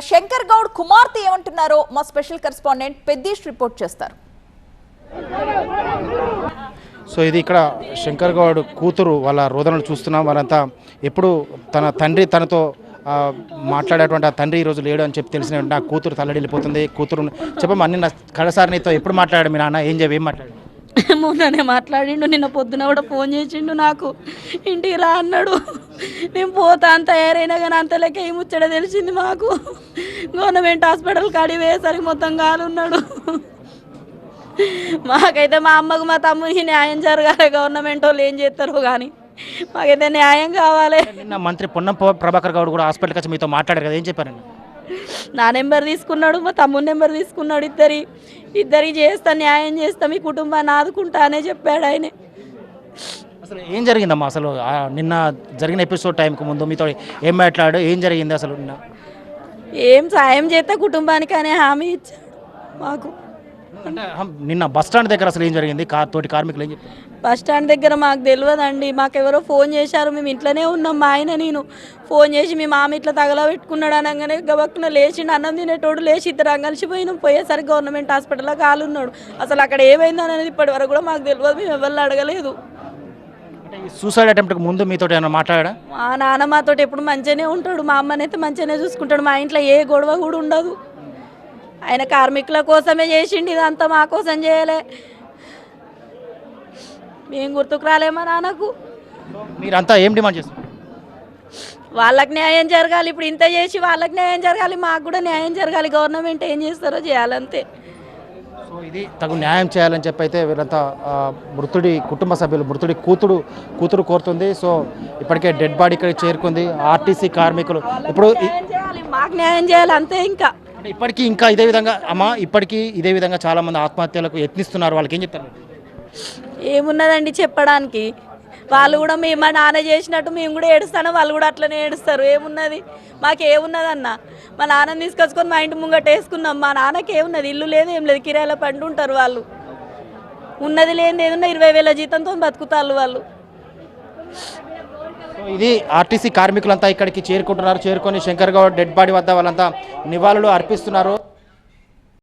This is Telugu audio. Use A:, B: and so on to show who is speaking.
A: శంకర్ గౌడ్ కుమార్తె ఏమంటున్నారో మా స్పెషల్ కరెస్పాండెంట్ పెద్దీష్ రిపోర్ట్ చేస్తారు.
B: సో ఇది ఇక్కడ శంకర్ గౌడ్ కూతురు వాళ్ళ రోదనలు చూస్తున్నాం. వాళ్ళంతా ఎప్పుడు తన తండ్రి తనతో మాట్లాడేటువంటి ఆ తండ్రి ఈరోజు లేడు అని చెప్పి తెలిసిన నా కూతురు తల్లడిల్లిపోతుంది. కూతురు చెప్పమ్మా, నిన్న కడసారి నీతో ఎప్పుడు మాట్లాడాడు మీ నాన్న? ఏం మాట్లాడు?
C: మొన్ననే మాట్లాడిండు, నిన్న పొద్దున కూడా ఫోన్ చేసిండు, నాకు ఇంటికి రా అన్నాడు. నేను పోతా అంత తయారైనా కానీ అంతలోకి ఏం ముచ్చట తెలిసింది మాకు. గవర్నమెంట్ హాస్పిటల్ కాడికి వేసరికి మొత్తం కాలున్నాడు. మాకైతే మా అమ్మకు మా తమ్మునికి న్యాయం జరగాలి. గవర్నమెంట్ వాళ్ళు ఏం చేస్తారో కానీ మాకైతే న్యాయం కావాలి.
B: నిన్న మంత్రి పొన్నం ప్రభాకర్ గౌడ్ కూడా హాస్పిటల్కి వచ్చి మీతో మాట్లాడారు కదా, ఏం చెప్పారండి?
C: నా నెంబర్ తీసుకున్నాడు, మా తమ్ముని నెంబర్ తీసుకున్నాడు. ఇద్దరికి చేస్తా, న్యాయం చేస్తా, మీ కుటుంబాన్ని ఆదుకుంటా అనే చెప్పాడు ఆయన.
B: అసలు ఏం జరిగిందమ్మా? అసలు నిన్న జరిగిన ఎపిసోడ్ టైంకి ముందు మీతో ఏం మాట్లాడు, ఏం జరిగింది అసలు? నిన్న
C: ఏం సాయం చేస్తా కుటుంబానికి అనే హామీ ఇచ్చాడు మాకు.
B: అంటే నిన్న బస్ స్టాండ్ దగ్గర అసలు ఏం జరిగింది? తోటి కార్మికులు ఏం చెప్పారు?
C: బస్ స్టాండ్ దగ్గర మాకు తెలియదండి. మాకెవరో ఫోన్ చేశారు, మేము ఇంట్లోనే ఉన్నాం. మా ఆయన నేను ఫోన్ చేసి మీ మామ ఇట్లా తగలబెట్టుకున్నాడు అనగానే గబక్కున లేచిండు. అన్నం తినేటోడు లేచి ఇద్దరు కలిసిపోయినాం. పోయేసరికి గవర్నమెంట్ హాస్పిటల్లో కాలున్నాడు. అసలు అక్కడ ఏమైంది అనేది ఇప్పటి వరకు కూడా మాకు తెలియదు. మేము ఎవరిని అడగలేదు.
B: సూసైడ్ అటెంప్ట్కి ముందు మీతో ఏమైనా మాట్లాడా?
C: మా నాన్న మాతో ఎప్పుడు మంచిగానే ఉంటాడు, మా అమ్మనైతే మంచిగానే చూసుకుంటాడు. మా ఇంట్లో ఏ గొడవ కూడా ఉండదు. ఆయన కార్మికుల కోసమే చేసిండు ఇదంతా, మా కోసం చేయలే. మేము గుర్తుకు రాలేమా నాన్నకు.
B: మీరంతా ఏం డిమాండ్ చేస్తారు?
C: వాళ్ళకి న్యాయం జరగాలి. ఇప్పుడు ఇంత చేసి వాళ్ళకి న్యాయం జరగాలి, మాకు కూడా న్యాయం జరగాలి. గవర్నమెంట్ ఏం చేస్తారో చేయాలంతే.
B: సో ఇది తగు న్యాయం చేయాలని చెప్పి అయితే వీళ్ళంతా మృతుడి కుటుంబ సభ్యులు, మృతుడి కూతురు కోరుతుంది. సో ఇప్పటికే డెడ్ బాడీ ఇక్కడ చేరుకుంది. ఆర్టీసీ కార్మికులు ఇప్పుడు
C: మాకు న్యాయం చేయాలి అంతే. ఇంకా
B: ఇప్పటికీ ఇంకా ఇదే విధంగా ఇప్పటికీ ఇదే విధంగా చాలామంది ఆత్మహత్యలకు యత్నిస్తున్నారు. వాళ్ళకి ఏం చెప్తారు?
C: ఏమున్నదండి చెప్పడానికి. వాళ్ళు కూడా మేము మా నాన్న చేసినట్టు మేము కూడా ఏడుస్తాను, వాళ్ళు కూడా అట్లనే ఏడుస్తారు. ఏమున్నది మాకేమున్నదన్న? మా నాన్నని తీసుకొచ్చుకొని మా ఇంటి ముంగట వేసుకున్నాం. మా నాన్నకి ఏమున్నది? ఇల్లు లేదు, ఏం లేదు, కిరాయిల పండు ఉంటారు వాళ్ళు. ఉన్నది లేనిది ఏదన్నా 20,000 జీతంతో బతుకుతారు వాళ్ళు.
B: ఇది ఆర్టీసీ కార్మికులంతా ఇక్కడికి చేరుకుంటున్నారు. చేరుకొని శంకర్ గౌడ్ డెడ్ బాడీ వద్ద వాళ్ళంతా నివాళులు అర్పిస్తున్నారు.